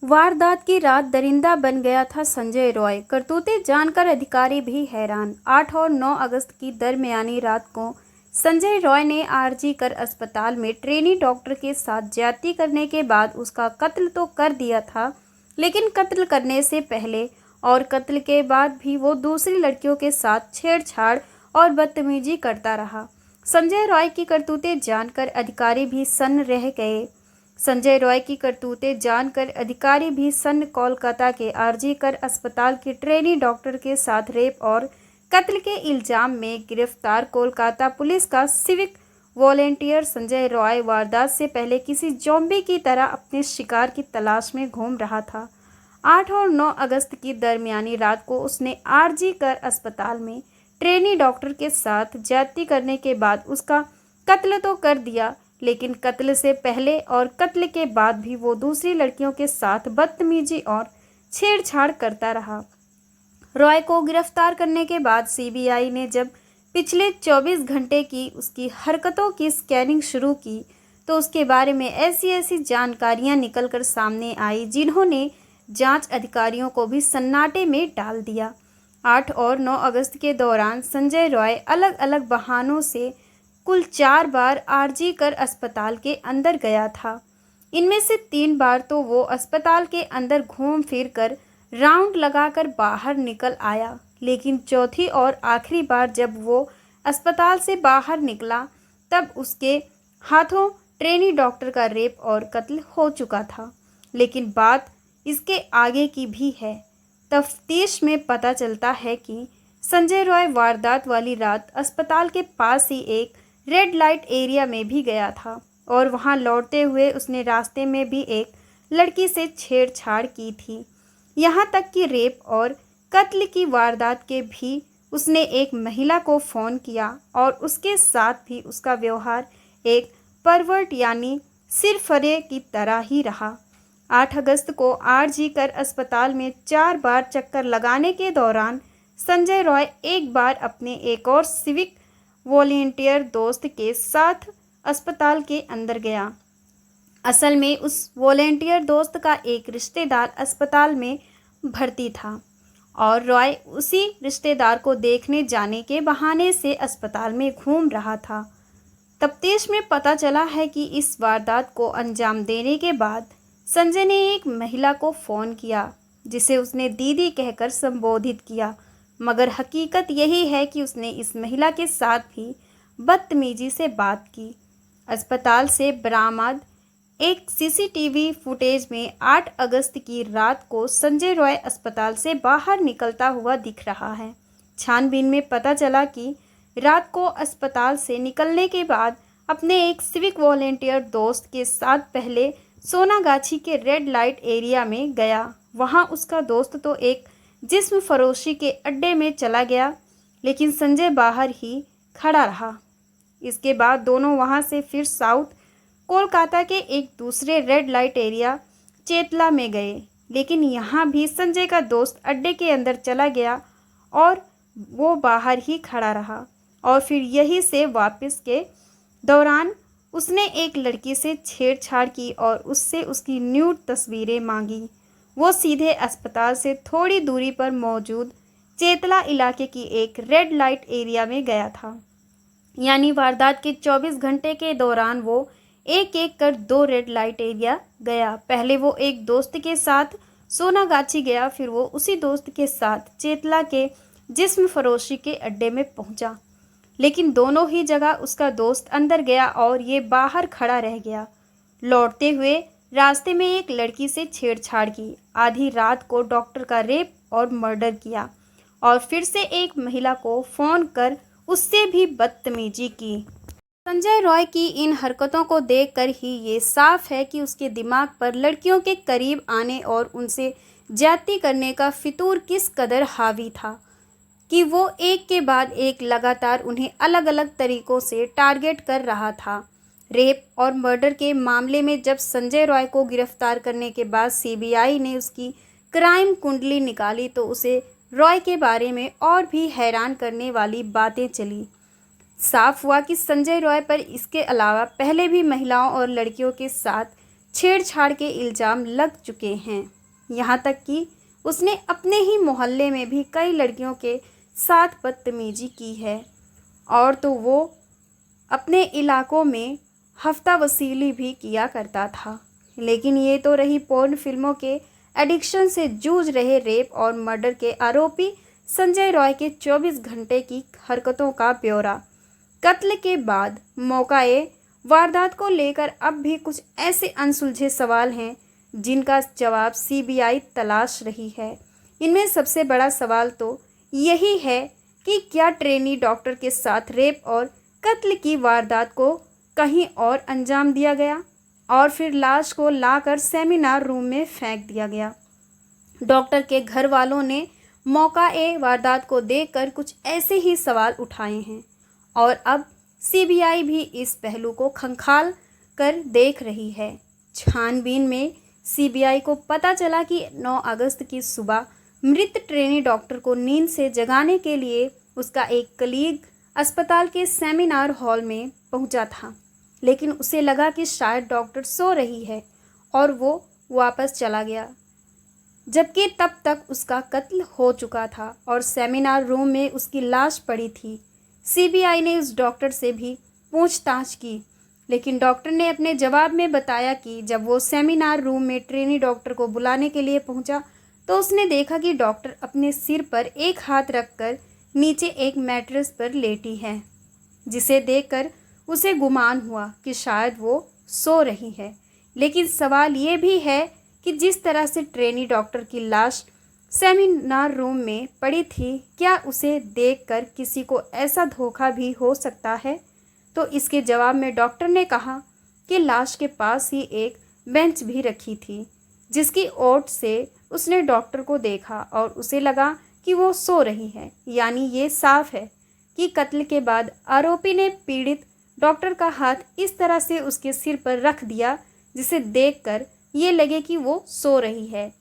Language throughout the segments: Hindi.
वारदात की रात दरिंदा बन गया था संजय रॉय। करतूतें जानकर अधिकारी भी हैरान। 8 और 9 अगस्त की दरमियानी रात को संजय रॉय ने आरजी कर अस्पताल में ट्रेनी डॉक्टर के साथ ज्यादती करने के बाद उसका कत्ल तो कर दिया था, लेकिन कत्ल करने से पहले और कत्ल के बाद भी वो दूसरी लड़कियों के साथ छेड़छाड़ और बदतमीजी करता रहा। संजय रॉय की करतूतें जानकर अधिकारी भी सन्न रह गए। संजय रॉय की करतूतें जानकर अधिकारी भी सन्न। कोलकाता के आरजी कर अस्पताल की ट्रेनी डॉक्टर के साथ रेप और कत्ल के इल्जाम में गिरफ्तार कोलकाता पुलिस का सिविक वॉलेंटियर संजय रॉय वारदात से पहले किसी ज़ॉम्बी की तरह अपने शिकार की तलाश में घूम रहा था। 8 और 9 अगस्त की दरमियानी रात को उसने आरजी कर अस्पताल में ट्रेनी डॉक्टर के साथ ज्यादती करने के बाद उसका कत्ल तो कर दिया, लेकिन कत्ल से पहले और कत्ल के बाद भी वो दूसरी लड़कियों के साथ बदतमीजी और छेड़छाड़ करता रहा। रॉय को गिरफ्तार करने के बाद सीबीआई ने जब पिछले 24 घंटे की उसकी हरकतों की स्कैनिंग शुरू की, तो उसके बारे में ऐसी ऐसी जानकारियां निकलकर सामने आई जिन्होंने जांच अधिकारियों को भी सन्नाटे में डाल दिया। 8 और 9 अगस्त के दौरान संजय रॉय अलग अलग बहानों से कुल 4 बार आरजी कर अस्पताल के अंदर गया था। इनमें से 3 बार तो वो अस्पताल के अंदर घूम फिर कर राउंड लगाकर बाहर निकल आया, लेकिन चौथी और आखिरी बार जब वो अस्पताल से बाहर निकला तब उसके हाथों ट्रेनी डॉक्टर का रेप और कत्ल हो चुका था। लेकिन बात इसके आगे की भी है। तफ्तीश में पता चलता है कि संजय रॉय वारदात वाली रात अस्पताल के पास ही एक रेड लाइट एरिया में भी गया था और वहां लौटते हुए उसने रास्ते में भी एक लड़की से छेड़छाड़ की थी। यहां तक कि रेप और कत्ल की वारदात के भी उसने एक महिला को फ़ोन किया और उसके साथ भी उसका व्यवहार एक परवर्ट यानी सिरफरे की तरह ही रहा। 8 अगस्त को आरजी कर अस्पताल में 4 बार चक्कर लगाने के दौरान संजय रॉय एक बार अपने एक और सिविक वॉलेंटियर दोस्त के साथ अस्पताल के अंदर गया। असल में उस वॉलेंटियर दोस्त का एक रिश्तेदार अस्पताल में भर्ती था और रॉय उसी रिश्तेदार को देखने जाने के बहाने से अस्पताल में घूम रहा था। तफ्तीश में पता चला है कि इस वारदात को अंजाम देने के बाद संजय ने एक महिला को फ़ोन किया जिसे उसने दीदी कहकर संबोधित किया, मगर हकीकत यही है कि उसने इस महिला के साथ भी बदतमीजी से बात की। अस्पताल से बरामद एक सीसीटीवी फुटेज में 8 अगस्त की रात को संजय रॉय अस्पताल से बाहर निकलता हुआ दिख रहा है। छानबीन में पता चला कि रात को अस्पताल से निकलने के बाद अपने एक सिविक वॉलेंटियर दोस्त के साथ पहले सोनागाछी के रेड लाइट एरिया में गया। वहां उसका दोस्त तो एक जिस्म फरोशी के अड्डे में चला गया, लेकिन संजय बाहर ही खड़ा रहा। इसके बाद दोनों वहां से फिर साउथ कोलकाता के एक दूसरे रेड लाइट एरिया चेतला में गए, लेकिन यहाँ भी संजय का दोस्त अड्डे के अंदर चला गया और वो बाहर ही खड़ा रहा। और फिर यहीं से वापस के दौरान उसने एक लड़की से छेड़छाड़ की और उससे उसकी न्यूड तस्वीरें मांगी। वो सीधे अस्पताल से थोड़ी दूरी पर मौजूद चेतला इलाके की एक रेड लाइट एरिया में गया था। यानी वारदात के 24 घंटे के दौरान वो एक एक कर 2 रेड लाइट एरिया गया। पहले वो एक दोस्त के साथ सोनागाछी गया, फिर वो उसी दोस्त के साथ चेतला के जिस्म फरोशी के अड्डे में पहुंचा, लेकिन दोनों ही जगह उसका दोस्त अंदर गया और ये बाहर खड़ा रह गया। लौटते हुए रास्ते में एक लड़की से छेड़छाड़ की, आधी रात को डॉक्टर का रेप और मर्डर किया और फिर से एक महिला को फ़ोन कर उससे भी बदतमीजी की। संजय रॉय की इन हरकतों को देखकर ही ये साफ है कि उसके दिमाग पर लड़कियों के करीब आने और उनसे ज्यादती करने का फितूर किस कदर हावी था कि वो एक के बाद एक लगातार उन्हें अलग अलग तरीक़ों से टारगेट कर रहा था। रेप और मर्डर के मामले में जब संजय रॉय को गिरफ्तार करने के बाद सीबीआई ने उसकी क्राइम कुंडली निकाली तो उसे रॉय के बारे में और भी हैरान करने वाली बातें चली। साफ हुआ कि संजय रॉय पर इसके अलावा पहले भी महिलाओं और लड़कियों के साथ छेड़छाड़ के इल्ज़ाम लग चुके हैं। यहाँ तक कि उसने अपने ही मोहल्ले में भी कई लड़कियों के साथ बदतमीजी की है। और तो वो अपने इलाकों में हफ्ता वसूली भी किया करता था। लेकिन ये तो रही पोर्न फिल्मों के एडिक्शन से जूझ रहे रेप और मर्डर के आरोपी संजय रॉय के 24 घंटे की हरकतों का ब्यौरा। कत्ल के बाद मौकाए वारदात को लेकर अब भी कुछ ऐसे अनसुलझे सवाल हैं जिनका जवाब सीबीआई तलाश रही है। इनमें सबसे बड़ा सवाल तो यही है कि क्या ट्रेनी डॉक्टर के साथ रेप और कत्ल की वारदात को कहीं और अंजाम दिया गया और फिर लाश को लाकर सेमिनार रूम में फेंक दिया गया। डॉक्टर के घर वालों ने मौका-ए वारदात को देखकर कुछ ऐसे ही सवाल उठाए हैं और अब सीबीआई भी इस पहलू को खंगाल कर देख रही है। छानबीन में सीबीआई को पता चला कि 9 अगस्त की सुबह मृत ट्रेनी डॉक्टर को नींद से जगाने के लिए उसका एक कलीग अस्पताल के सेमिनार हॉल में पहुंचा था, लेकिन उसे लगा कि शायद डॉक्टर सो रही है और वो वापस चला गया, जबकि तब तक उसका कत्ल हो चुका था और सेमिनार रूम में उसकी लाश पड़ी थी। सीबीआई ने उस डॉक्टर से भी पूछताछ की, लेकिन डॉक्टर ने अपने जवाब में बताया कि जब वो सेमिनार रूम में ट्रेनी डॉक्टर को बुलाने के लिए पहुंचा तो उसने देखा कि डॉक्टर अपने सिर पर एक हाथ रखकर नीचे एक मैट्रेस पर लेटी है, जिसे देखकर उसे गुमान हुआ कि शायद वो सो रही है। लेकिन सवाल ये भी है कि जिस तरह से ट्रेनी डॉक्टर की लाश सेमिनार रूम में पड़ी थी, क्या उसे देखकर किसी को ऐसा धोखा भी हो सकता है? तो इसके जवाब में डॉक्टर ने कहा कि लाश के पास ही एक बेंच भी रखी थी, जिसकी ओट से उसने डॉक्टर को देखा और उसे लगा कि वो सो रही है। यानी ये साफ है कि कत्ल के बाद आरोपी ने पीड़ित डॉक्टर का हाथ इस तरह से उसके सिर पर रख दिया जिसे देखकर ये लगे कि वो सो रही है।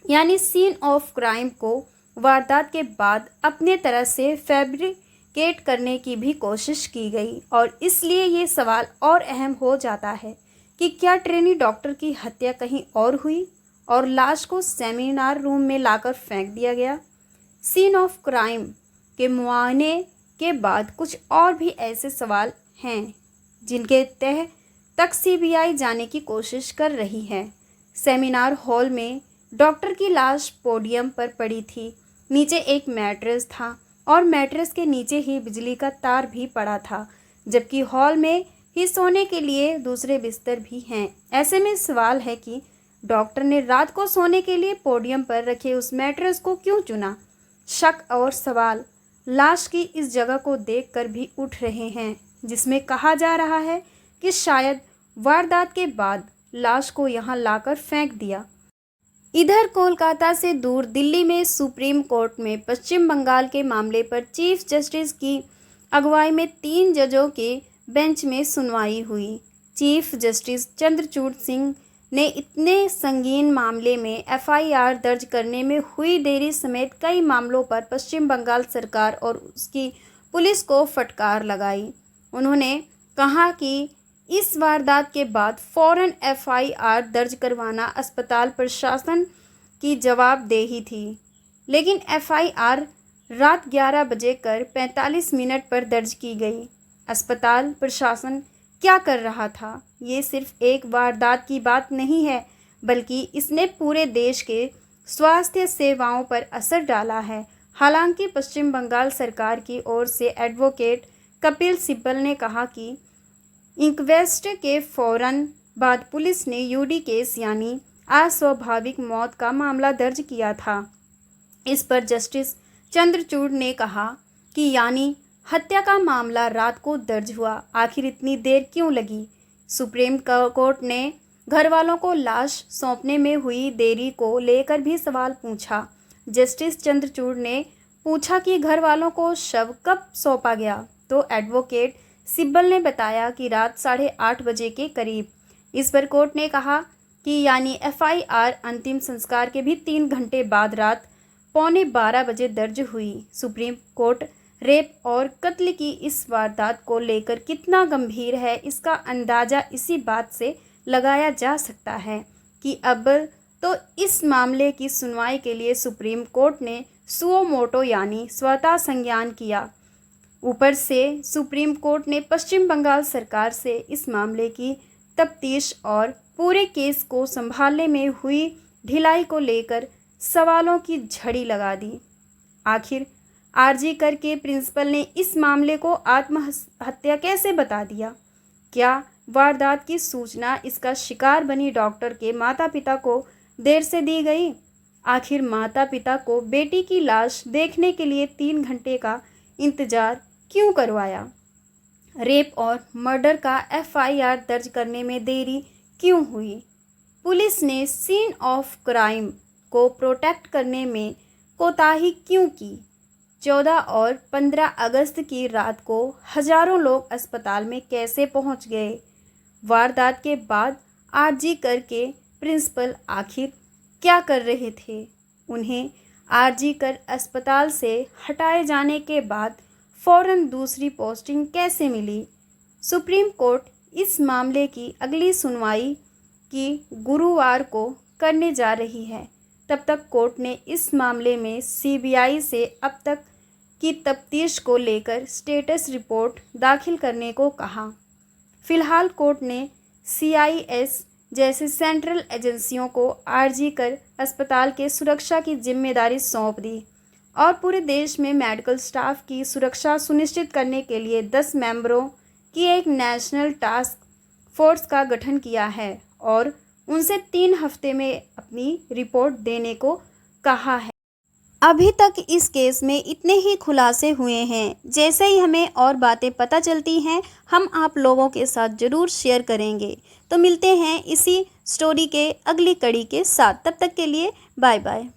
यानी सीन ऑफ क्राइम को वारदात के बाद अपने तरह से फैब्रिकेट करने की भी कोशिश की गई और इसलिए ये सवाल और अहम हो जाता है कि क्या ट्रेनी डॉक्टर की हत्या कहीं और हुई और लाश को सेमिनार रूम में लाकर फेंक दिया गया। सीन ऑफ क्राइम के मुआयने के बाद कुछ और भी ऐसे सवाल हैं जिनके तह तक सीबीआई जाने की कोशिश कर रही है। सेमिनार हॉल में डॉक्टर की लाश पोडियम पर पड़ी थी, नीचे एक मैट्रेस था और मैट्रेस के नीचे ही बिजली का तार भी पड़ा था, जबकि हॉल में ही सोने के लिए दूसरे बिस्तर भी हैं। ऐसे में सवाल है कि डॉक्टर ने रात को सोने के लिए पोडियम पर रखे उस मैट्रेस को क्यों चुना। शक और सवाल लाश की इस जगह को देखकर भी उठ रहे हैं, जिसमें कहा जा रहा है कि शायद वारदात के बाद लाश को यहाँ लाकर फेंक दिया। इधर कोलकाता से दूर दिल्ली में सुप्रीम कोर्ट में पश्चिम बंगाल के मामले पर चीफ जस्टिस की अगुवाई में 3 जजों के बेंच में सुनवाई हुई। चीफ जस्टिस चंद्रचूड़ सिंह ने इतने संगीन मामले में एफआईआर दर्ज करने में हुई देरी समेत कई मामलों पर पश्चिम बंगाल सरकार और उसकी पुलिस को फटकार लगाई। उन्होंने कहा कि इस वारदात के बाद फौरन एफआईआर दर्ज करवाना अस्पताल प्रशासन की जवाबदेही थी, लेकिन एफआईआर रात 11 बजे कर 45 मिनट पर दर्ज की गई। अस्पताल प्रशासन क्या कर रहा था? ये सिर्फ एक वारदात की बात नहीं है, बल्कि इसने पूरे देश के स्वास्थ्य सेवाओं पर असर डाला है। हालांकि पश्चिम बंगाल सरकार की ओर से एडवोकेट कपिल सिब्बल ने कहा कि इंक्वेस्ट के फौरन बाद पुलिस ने यूडी केस यानी अस्वाभाविक मौत का मामला दर्ज किया था। इस पर जस्टिस चंद्रचूड़ ने कहा कि यानी हत्या का मामला रात को दर्ज हुआ, आखिर इतनी देर क्यों लगी? सुप्रीम कोर्ट ने घर वालों को लाश सौंपने में हुई देरी को लेकर भी सवाल पूछा। जस्टिस चंद्रचूड़ ने पूछा कि घर वालों को शव कब सौंपा गया, तो एडवोकेट सिब्बल ने बताया कि रात 8:30 बजे के करीब। इस पर कोर्ट ने कहा कि यानी एफआईआर अंतिम संस्कार के भी 3 घंटे बाद रात 11:15 बजे दर्ज हुई। सुप्रीम कोर्ट रेप और कत्ल की इस वारदात को लेकर कितना गंभीर है, इसका अंदाज़ा इसी बात से लगाया जा सकता है कि अब तो इस मामले की सुनवाई के लिए सुप्रीम कोर्ट ने सुओ मोटो यानी स्वतः संज्ञान किया। ऊपर से सुप्रीम कोर्ट ने पश्चिम बंगाल सरकार से इस मामले की तफ्तीश और पूरे केस को संभालने में हुई ढिलाई को लेकर सवालों की झड़ी लगा दी। आखिर आरजी कर के प्रिंसिपल ने इस मामले को आत्महत्या कैसे बता दिया? क्या वारदात की सूचना इसका शिकार बनी डॉक्टर के माता पिता को देर से दी गई? आखिर माता पिता को बेटी की लाश देखने के लिए 3 घंटे का इंतजार क्यों करवाया? रेप और मर्डर का एफआईआर दर्ज करने में देरी क्यों हुई? पुलिस ने सीन ऑफ क्राइम को प्रोटेक्ट करने में कोताही क्यों की? 14 और 15 अगस्त की रात को हजारों लोग अस्पताल में कैसे पहुंच गए? वारदात के बाद आरजी कर के प्रिंसिपल आखिर क्या कर रहे थे? उन्हें आरजी कर अस्पताल से हटाए जाने के बाद फौरन दूसरी पोस्टिंग कैसे मिली? सुप्रीम कोर्ट इस मामले की अगली सुनवाई की गुरुवार को करने जा रही है। तब तक कोर्ट ने इस मामले में सीबीआई से अब तक की तफ्तीश को लेकर स्टेटस रिपोर्ट दाखिल करने को कहा। फिलहाल कोर्ट ने सीआईएस जैसे सेंट्रल एजेंसियों को आरजी कर अस्पताल के सुरक्षा की जिम्मेदारी सौंप दी और पूरे देश में मेडिकल स्टाफ की सुरक्षा सुनिश्चित करने के लिए 10 मेंबरों की एक नेशनल टास्क फोर्स का गठन किया है और उनसे 3 हफ्ते में अपनी रिपोर्ट देने को कहा है। अभी तक इस केस में इतने ही खुलासे हुए हैं। जैसे ही हमें और बातें पता चलती हैं हम आप लोगों के साथ ज़रूर शेयर करेंगे। तो मिलते हैं इसी स्टोरी के अगली कड़ी के साथ। तब तक के लिए बाय बाय।